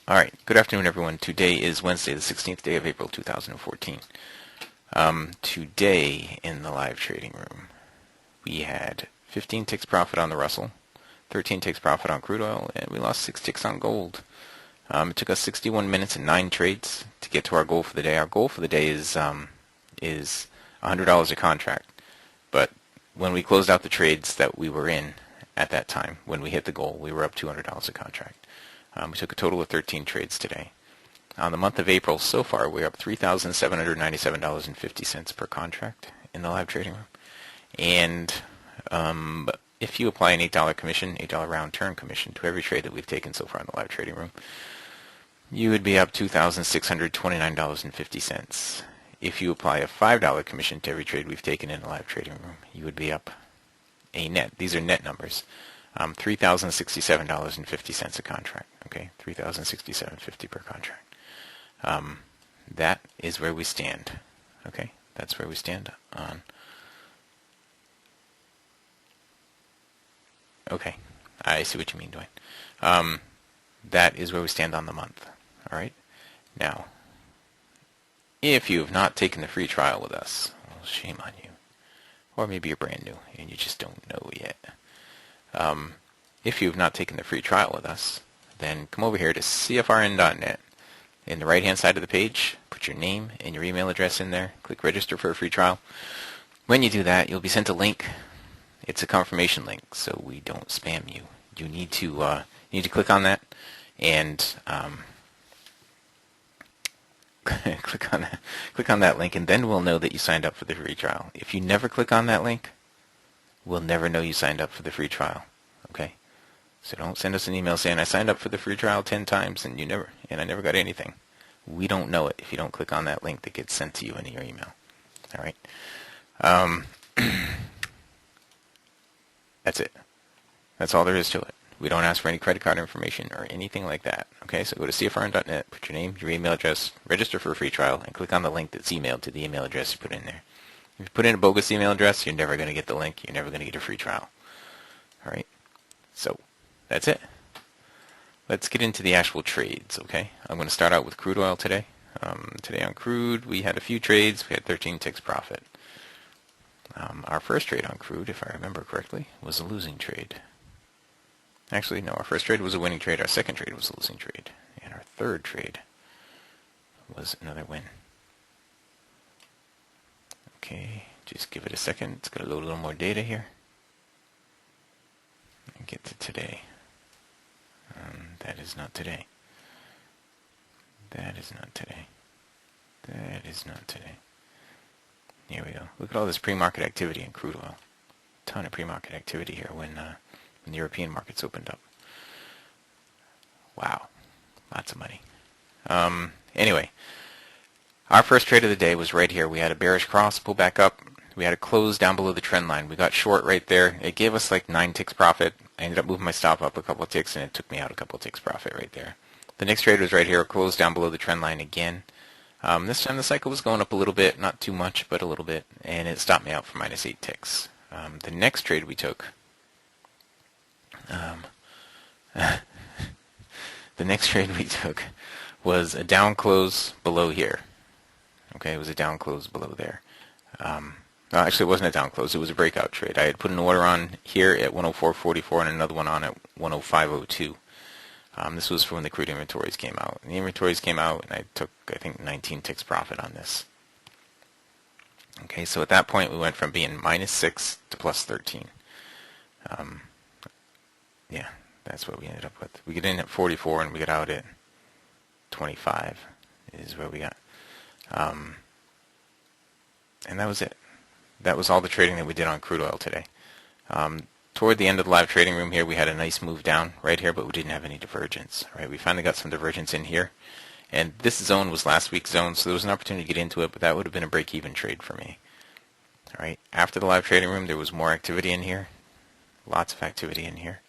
All right, good afternoon, everyone. Today is Wednesday, the 16th day of April, 2014. Today in the live trading room, we had 15 ticks profit on the Russell, 13 ticks profit on crude oil, and we lost 6 ticks on gold. It took us 61 minutes and 9 trades to get to our goal for the day. Our goal for the day is $100 a contract, but when we closed out the trades that we were in at that time, when we hit the goal, we were up $200 a contract. We took a total of 13 trades today. On the month of April, so far, we're up $3,797.50 per contract in the live trading room. And if you apply an $8 commission, $8 round turn commission to every trade that we've taken so far in the live trading room, you would be up $2,629.50. If you apply a $5 commission to every trade we've taken in the live trading room, you would be up a net. These are net numbers. $3,067.50 a contract. Okay, $3,067.50 per contract. That is where we stand. Okay, that's where we stand on. Okay, I see what you mean, Dwayne. That is where we stand on the month. All right. Now, if you have not taken the free trial with us, well, shame on you. Or maybe you're brand new and you just don't know yet. If you have not taken the free trial with us, then come over here to CFRN.net. In the right-hand side of the page, put your name and your email address in there. Click register for a free trial. When you do that, you'll be sent a link. It's a confirmation link, so we don't spam you. You need to click on that and click on that link, and then we'll know that you signed up for the free trial. If you never click on that link, we'll never know you signed up for the free trial. Okay? So don't send us an email saying I signed up for the free trial 10 times and I never got anything. We don't know it if you don't click on that link that gets sent to you in your email. All right. That's it. That's all there is to it. We don't ask for any credit card information or anything like that. Okay, so go to CFRN.net, put your name, your email address, register for a free trial, and click on the link that's emailed to the email address you put in there. If you put in a bogus email address, you're never going to get the link. You're never going to get a free trial. All right. So that's it. Let's get into the actual trades, okay? I'm going to start out with crude oil today. Today on crude, we had a few trades. We had 13 ticks profit. Our first trade on crude, if I remember correctly, was a losing trade. Actually, no, our first trade was a winning trade. Our second trade was a losing trade. And our third trade was another win. Okay, just give it a second. It's going to load a little more data here. And get to today. That is not today. That is not today. That is not today. Here we go. Look at all this pre-market activity in crude oil. Ton of pre-market activity here when the European markets opened up. Wow. Lots of money. Anyway, our first trade of the day was right here. We had a bearish cross, pull back up. We had a close down below the trend line. We got short right there. It gave us like 9 ticks profit. I ended up moving my stop up a couple of ticks, and it took me out a couple of ticks profit right there. The next trade was right here, closed down below the trend line again. This time the cycle was going up a little bit, not too much, but a little bit, and it stopped me out for minus 8 ticks. The next trade we took, was a down close below here. Okay, it was a down close below there. No, actually, it wasn't a down close. It was a breakout trade. I had put an order on here at 104.44 and another one on at 105.02. This was from when the crude inventories came out. And the inventories came out, and I took, I think, 19 ticks profit on this. Okay, so at that point, we went from being minus 6 to plus 13. Yeah, that's what we ended up with. We get in at 44, and we get out at 25 is where we got. And that was it. That was all the trading that we did on crude oil today. Toward the end of the live trading room here, we had a nice move down right here, but we didn't have any divergence. Right, we finally got some divergence in here. And this zone was last week's zone, so there was an opportunity to get into it, but that would have been a break-even trade for me. All right, after the live trading room, there was more activity in here. Lots of activity in here.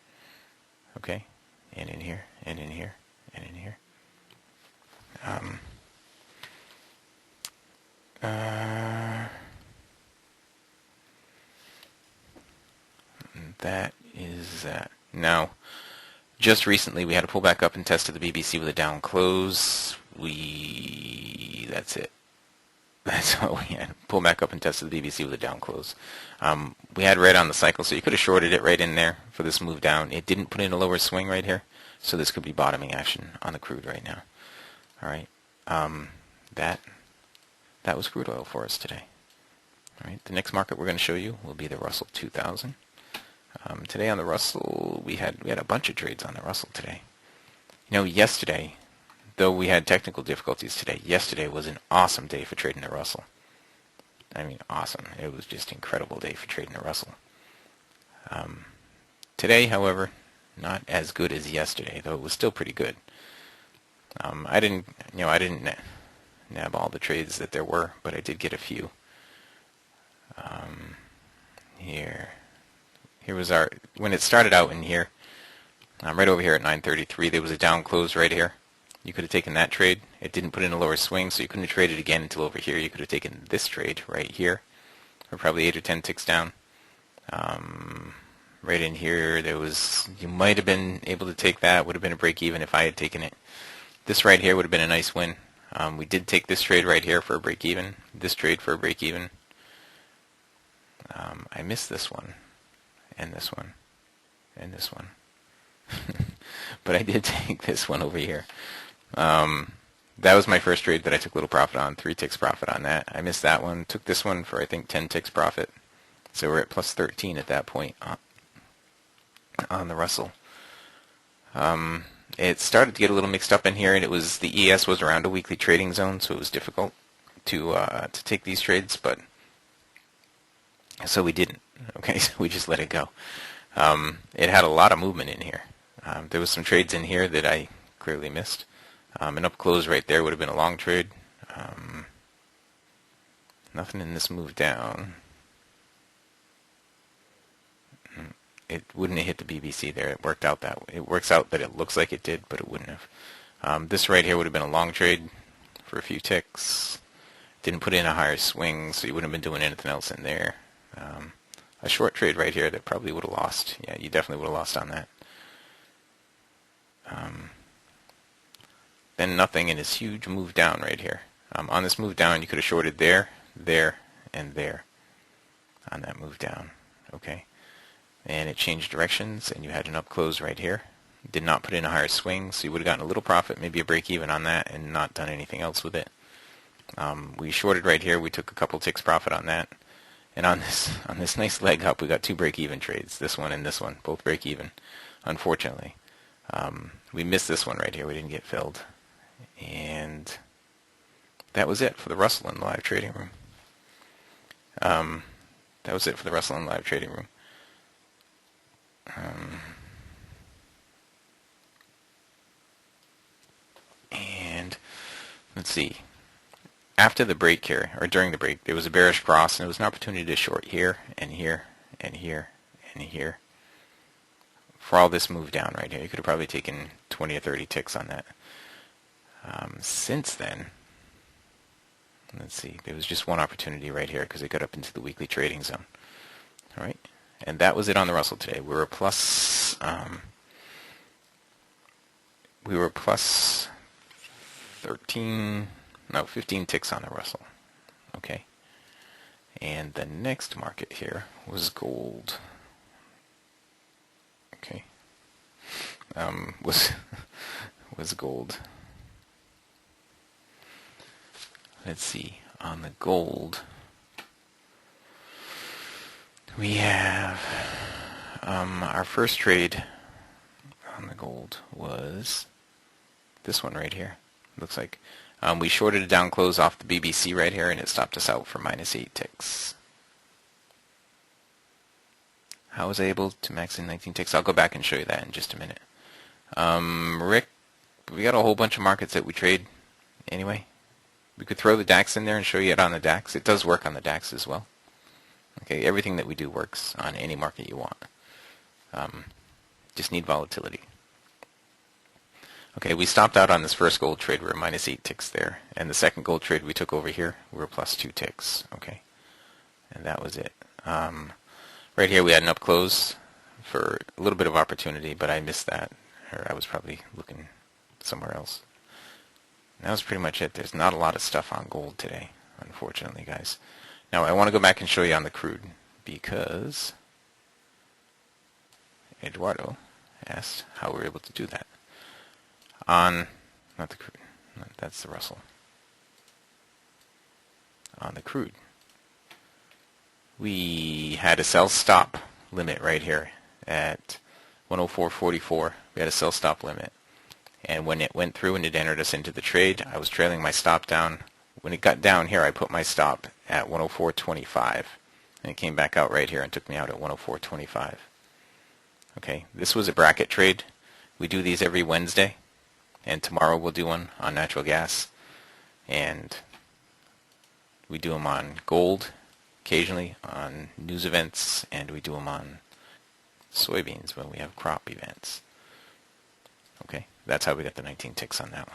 Okay, and in here, and in here, and in here. That is that. Now, just recently we had to pull back up and test the BBC with a down close. That's it. That's what we had. Pull back up and test the BBC with a down close. We had red on the cycle, so you could have shorted it right in there for this move down. It didn't put in a lower swing right here, so this could be bottoming action on the crude right now. All right, that was crude oil for us today. All right, the next market we're going to show you will be the Russell 2000. Today on the Russell, we had a bunch of trades on the Russell today. You know, yesterday, though we had technical difficulties today, yesterday was an awesome day for trading the Russell. I mean, awesome. It was just an incredible day for trading the Russell. Today, however, not as good as yesterday, though it was still pretty good. I didn't nab all the trades that there were, but I did get a few. Here was our, when it started out in here, right over here at 933, there was a down close right here. You could have taken that trade. It didn't put in a lower swing, so you couldn't have traded again until over here. You could have taken this trade right here, or probably 8 or 10 ticks down. Right in here, you might have been able to take that. Would have been a break even if I had taken it. This right here would have been a nice win. We did take this trade right here for a break even. This trade for a break even. I missed this one, and this one, and this one. But I did take this one over here. That was my first trade that I took a little profit on, 3 ticks profit on that. I missed that one. Took this one for, I think, 10 ticks profit. So we're at plus 13 at that point on the Russell. It started to get a little mixed up in here, and the ES was around a weekly trading zone, so it was difficult to take these trades, but so we didn't. Okay, so we just let it go. It had a lot of movement in here. There was some trades in here that I clearly missed. An up close right there would have been a long trade. Nothing in this move down. It wouldn't have hit the BBC there. It worked out that way. It works out that it looks like it did, but it wouldn't have. This right here would have been a long trade for a few ticks. Didn't put in a higher swing, so you wouldn't have been doing anything else in there. A short trade right here that probably would have lost. Yeah, you definitely would have lost on that. Then nothing in this huge move down right here. On this move down, you could have shorted there, there, and there on that move down. Okay, and it changed directions, and you had an up close right here. Did not put in a higher swing, so you would have gotten a little profit, maybe a break even on that, and not done anything else with it. We shorted right here. We took a couple ticks profit on that, and on this nice leg up, we got 2 break even trades. This one and this one, both break even. Unfortunately, we missed this one right here. We didn't get filled. And that was it for the Russell in the live trading room. That was it for the Russell in the live trading room. And let's see. After the break here, or during the break, there was a bearish cross, and it was an opportunity to short here, and here, and here, and here. For all this move down right here, you could have probably taken 20 or 30 ticks on that. Since then, let's see, there was just one opportunity right here because it got up into the weekly trading zone. All right, and that was it on the Russell today. We were plus 15 ticks on the Russell. Okay, and the next market here was gold. Okay, was gold. Let's see, on the gold, we have our first trade on the gold was this one right here. Looks like we shorted a down close off the BBC right here, and it stopped us out for minus 8 ticks. How was I able to max in 19 ticks? I'll go back and show you that in just a minute. Rick, we got a whole bunch of markets that we trade anyway. We could throw the DAX in there and show you it on the DAX. It does work on the DAX as well. Okay, everything that we do works on any market you want. Just need volatility. Okay, we stopped out on this first gold trade. We were minus 8 ticks there. And the second gold trade we took over here, we were plus 2 ticks. Okay, and that was it. Right here we had an up close for a little bit of opportunity, but I missed that. or I was probably looking somewhere else. And that was pretty much it. There's not a lot of stuff on gold today, unfortunately, guys. Now, I want to go back and show you on the crude, because Eduardo asked how we were able to do that. On, not the crude, that's the Russell. On the crude, we had a sell stop limit right here at 104.44. We had a sell stop limit. And when it went through and it entered us into the trade, I was trailing my stop down. When it got down here, I put my stop at 104.25. And it came back out right here and took me out at 104.25. Okay, this was a bracket trade. We do these every Wednesday. And tomorrow we'll do one on natural gas. And we do them on gold, occasionally on news events, and we do them on soybeans when we have crop events. Okay, that's how we got the 19 ticks on that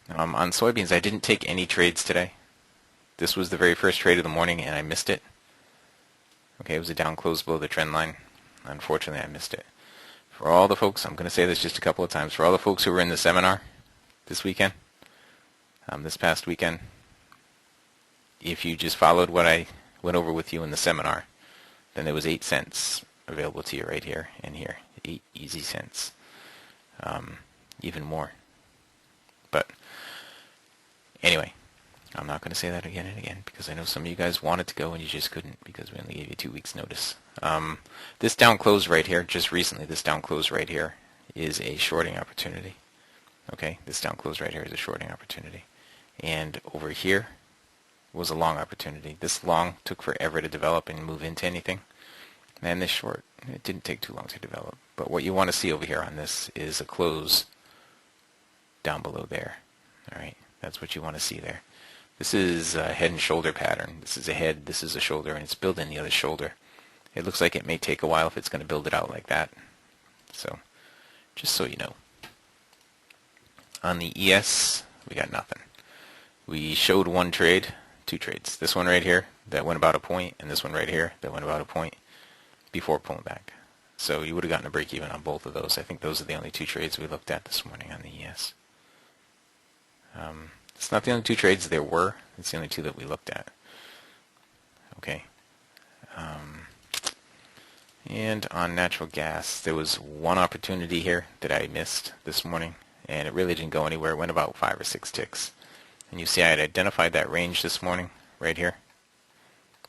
one. On soybeans, I didn't take any trades today. This was the very first trade of the morning, and I missed it. Okay, it was a down close below the trend line. Unfortunately, I missed it. For all the folks, I'm going to say this just a couple of times, for all the folks who were in the seminar this weekend, this past weekend, if you just followed what I went over with you in the seminar, then there was 8 cents available to you right here and here. 8 easy cents. Even more. But anyway, I'm not going to say that again and again, because I know some of you guys wanted to go and you just couldn't because we only gave you 2 weeks notice. This down close right here, just recently, this down close right here is a shorting opportunity. Okay, this down close right here is a shorting opportunity. And over here was a long opportunity. This long took forever to develop and move into anything. And this short, it didn't take too long to develop. But what you want to see over here on this is a close down below there. All right, that's what you want to see there. This is a head and shoulder pattern. This is a head, this is a shoulder, and it's building the other shoulder. It looks like it may take a while if it's going to build it out like that. So, just so you know. On the ES, we got nothing. We showed one trade, 2 trades. This one right here that went about a point, and this one right here that went about a point before pulling back. So you would have gotten a break even on both of those. I think those are the only 2 trades we looked at this morning on the ES. It's not the only 2 trades there were. It's the only 2 that we looked at. Okay. And on natural gas, there was one opportunity here that I missed this morning, and it really didn't go anywhere. It went about 5 or 6 ticks. And you see I had identified that range this morning, right here,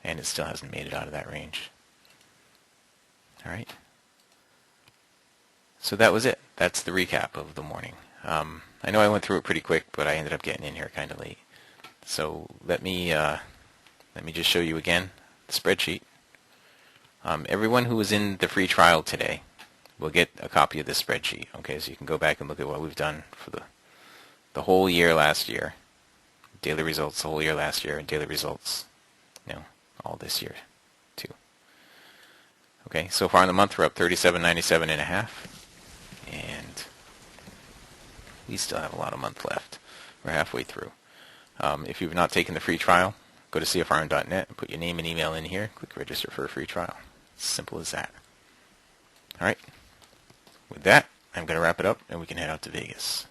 and it still hasn't made it out of that range. All right. So that was it. That's the recap of the morning. I know I went through it pretty quick, but I ended up getting in here kind of late. So let me just show you again the spreadsheet. Everyone who was in the free trial today will get a copy of this spreadsheet. Okay, so you can go back and look at what we've done for the whole year last year, daily results the whole year last year, and daily results, all this year too. Okay, so far in the month we're up 37.97 and a half, and we still have a lot of month left. We're halfway through. If you've not taken the free trial, go to CFRN.net and put your name and email in here. Click register for a free trial. Simple as that. All right. With that, I'm going to wrap it up and we can head out to Vegas.